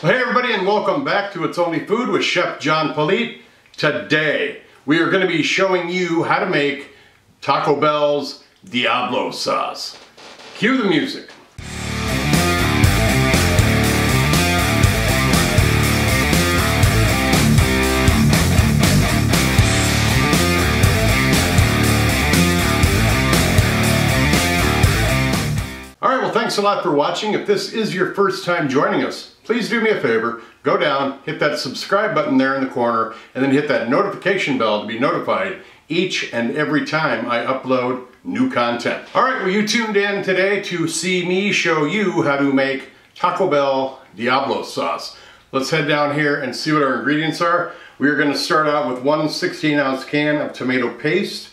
Hey everybody, and welcome back to It's Only Food with Chef John Politte. Today we are going to be showing you how to make Taco Bell's Diablo sauce. Cue the music. Alright, well thanks a lot for watching. If this is your first time joining us, please do me a favor, go down, hit that subscribe button there in the corner, and then hit that notification bell to be notified each and every time I upload new content. Alright, well you tuned in today to see me show you how to make Taco Bell Diablo sauce. Let's head down here and see what our ingredients are. We are going to start out with one 16-ounce can of tomato paste,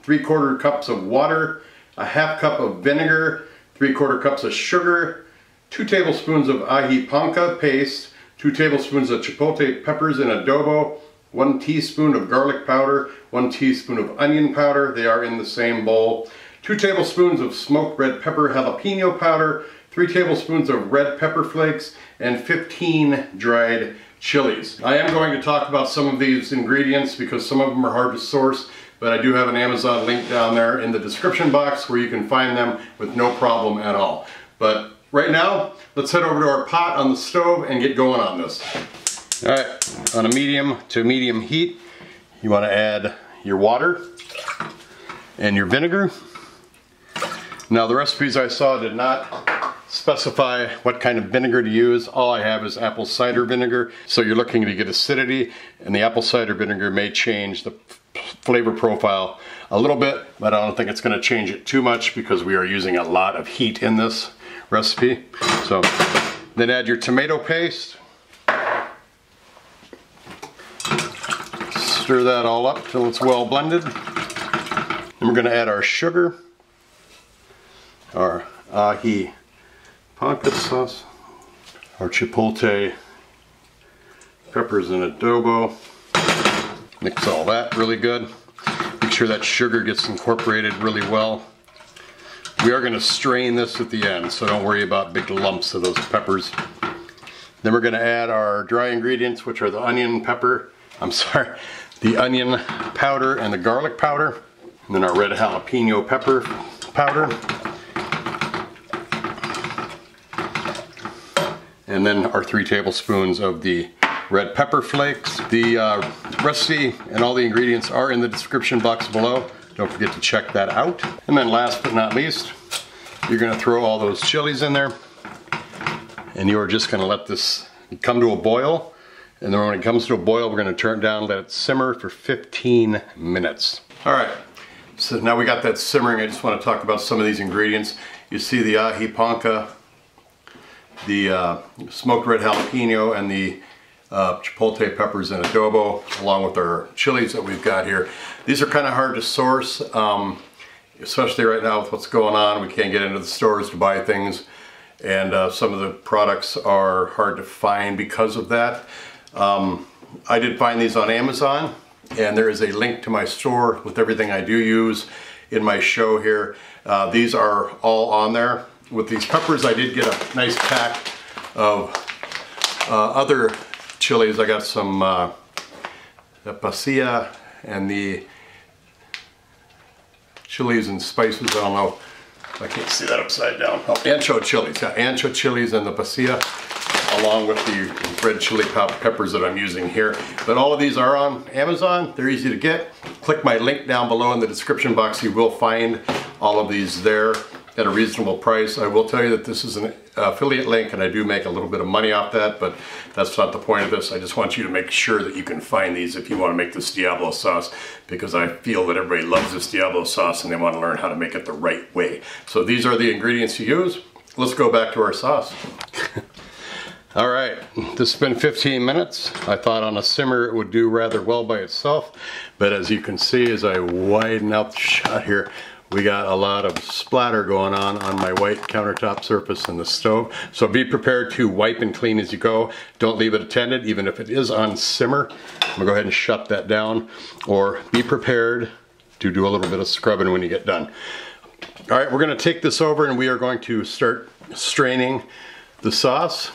3/4 cups of water, a half cup of vinegar, 3/4 cups of sugar, 2 tablespoons of ají panca paste, 2 tablespoons of chipotle peppers in adobo, 1 teaspoon of garlic powder, 1 teaspoon of onion powder, they are in the same bowl, 2 tablespoons of smoked red pepper jalapeno powder, 3 tablespoons of red pepper flakes, and 15 dried chilies. I am going to talk about some of these ingredients because some of them are hard to source, but I do have an Amazon link down there in the description box where you can find them with no problem at all. But right now, let's head over to our pot on the stove and get going on this. All right, on a medium to medium heat, you want to add your water and your vinegar. Now the recipes I saw did not specify what kind of vinegar to use. All I have is apple cider vinegar, so you're looking to get acidity, and the apple cider vinegar may change the flavor profile a little bit, but I don't think it's going to change it too much because we are using a lot of heat in this recipe. So then add your tomato paste, stir that all up till it's well blended. Then we're going to add our sugar, our ají panca sauce, our chipotle peppers and adobo. Mix all that really good. Make sure that sugar gets incorporated really well. We are going to strain this at the end, so don't worry about big lumps of those peppers. Then we're going to add our dry ingredients, which are the onion powder and the garlic powder. And then our red jalapeno pepper powder. And then our 3 tablespoons of the red pepper flakes. The recipe and all the ingredients are in the description box below. Don't forget to check that out. And then last but not least, you're going to throw all those chilies in there. And you are just going to let this come to a boil. And then when it comes to a boil, we're going to turn it down, let it simmer for 15 minutes. Alright, so now we got that simmering. I just want to talk about some of these ingredients. You see the ají panca, the smoked red jalapeno, and the chipotle peppers and adobo, along with our chilies that we've got here. These are kind of hard to source, especially right now with what's going on. We can't get into the stores to buy things, and some of the products are hard to find because of that. I did find these on Amazon, and there is a link to my store with everything I do use in my show here. These are all on there. With these peppers, I did get a nice pack of other chilies. I got some the pasilla and the chilies and spices. I don't know, I can't see that upside down. Oh, ancho chilies, yeah, ancho chilies and the pasilla, along with the red chili peppers that I'm using here. But all of these are on Amazon. They're easy to get. Click my link down below in the description box. You will find all of these there at a reasonable price. I will tell you that this is an affiliate link, and I do make a little bit of money off that, but that's not the point of this. I just want you to make sure that you can find these if you want to make this Diablo sauce, because I feel that everybody loves this Diablo sauce and they want to learn how to make it the right way. So these are the ingredients you use. Let's go back to our sauce. All right, this has been 15 minutes. I thought on a simmer it would do rather well by itself, but as you can see, as I widen out the shot here, we got a lot of splatter going on my white countertop surface in the stove. So be prepared to wipe and clean as you go. Don't leave it attended, even if it is on simmer. I'm gonna go ahead and shut that down, or be prepared to do a little bit of scrubbing when you get done. All right, we're gonna take this over and we are going to start straining the sauce.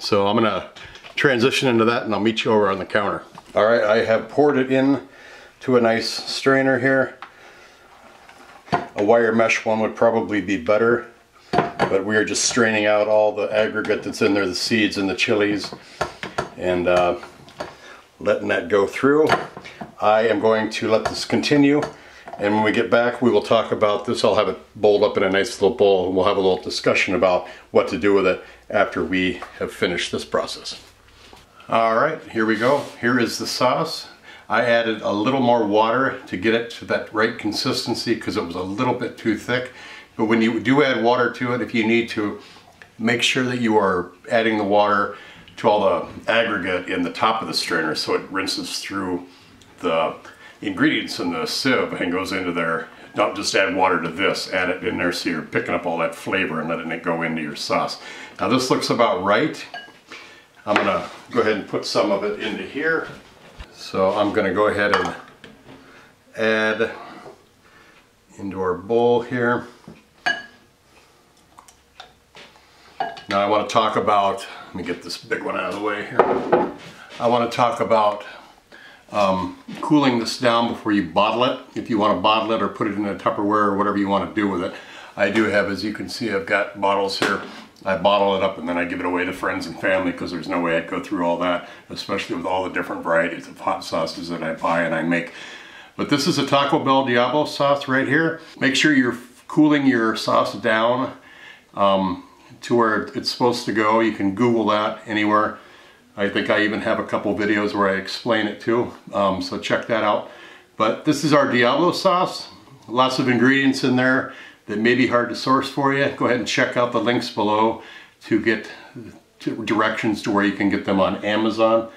So I'm gonna transition into that and I'll meet you over on the counter. All right, I have poured it in to a nice strainer here. A wire mesh one would probably be better, but we are just straining out all the aggregate that's in there, the seeds and the chilies, and letting that go through. I am going to let this continue, and when we get back we will talk about this. I'll have it bowled up in a nice little bowl and we'll have a little discussion about what to do with it after we have finished this process. All right, here we go. Here is the sauce. I added a little more water to get it to that right consistency because it was a little bit too thick. But when you do add water to it, if you need to, make sure that you are adding the water to all the aggregate in the top of the strainer so it rinses through the ingredients in the sieve and goes into there. Don't just add water to this, add it in there so you're picking up all that flavor and letting it go into your sauce. Now this looks about right. I'm gonna go ahead and put some of it into here. So I'm gonna go ahead and add into our bowl here. Now I want to talk about, let me get this big one out of the way here. I want to talk about cooling this down before you bottle it. If you want to bottle it or put it in a Tupperware or whatever you want to do with it. I do have, as you can see, I've got bottles here. I bottle it up and then I give it away to friends and family because there's no way I'd go through all that, especially with all the different varieties of hot sauces that I buy and I make. But this is a Taco Bell Diablo sauce right here. Make sure you're cooling your sauce down to where it's supposed to go. You can Google that anywhere. I think I even have a couple videos where I explain it too, so check that out. But this is our Diablo sauce. Lots of ingredients in there that may be hard to source for you. Go ahead and check out the links below to get directions to where you can get them on Amazon.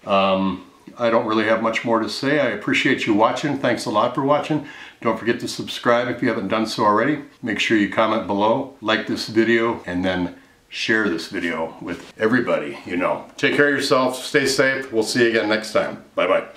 I don't really have much more to say. I appreciate you watching. Thanks a lot for watching. Don't forget to subscribe if you haven't done so already. Make sure you comment below, like this video, and then share this video with everybody you know. Take care of yourself, stay safe. We'll see you again next time. Bye-bye.